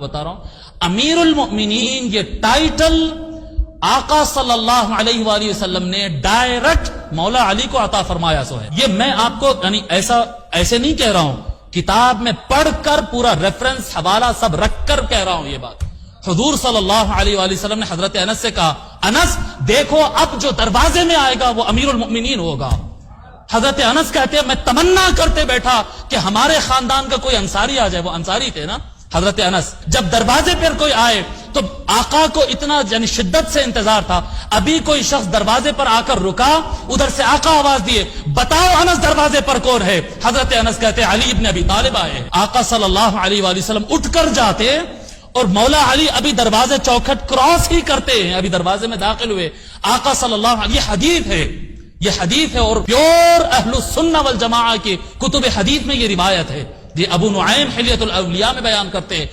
بتا رہا ہوں امیر المومنین یہ ٹائٹل آقا صلی اللہ علیہ وآلہ وسلم نے ڈائریکٹ مولا علی کو عطا فرمایا سو ہے. یہ میں آپ کو یعنی ایسے نہیں کہہ رہا ہوں، کتاب میں پڑھ کر پورا ریفرنس حوالہ سب رکھ کر کہہ رہا ہوں. یہ بات حضور صلی اللہ علیہ وآلہ وسلم نے حضرت انس سے کہا، انس دیکھو اب جو دروازے میں آئے گا وہ امیر المومنین ہوگا. حضرت انس کہتے ہیں میں تمنا کرتے بیٹھا کہ ہمارے خاندان کا کوئی انصاری آ جائے. وہ انصاری تھے نا حضرت انس. جب دروازے پر کوئی آئے تو آقا کو اتنا یعنی شدت سے انتظار تھا. ابھی کوئی شخص دروازے پر آ کر رکا، ادھر سے آقا آواز دیے، بتاؤ انس دروازے پر کون ہے؟ حضرت انس کہتے علی ابن ابی طالب آئے. آقا صلی اللہ علیہ وآلہ وسلم اٹھ کر جاتے اور مولا علی ابھی دروازے چوکھٹ کراس ہی کرتے ہیں، ابھی دروازے میں داخل ہوئے. آقا صلی اللہ علیہ، یہ حدیث ہے اور پیور اہل السنہ والجماعہ کی کتب حدیث میں یہ روایت ہے. یہ ابو نعیم حلیۃ الاولیاء میں بیان کرتے ہیں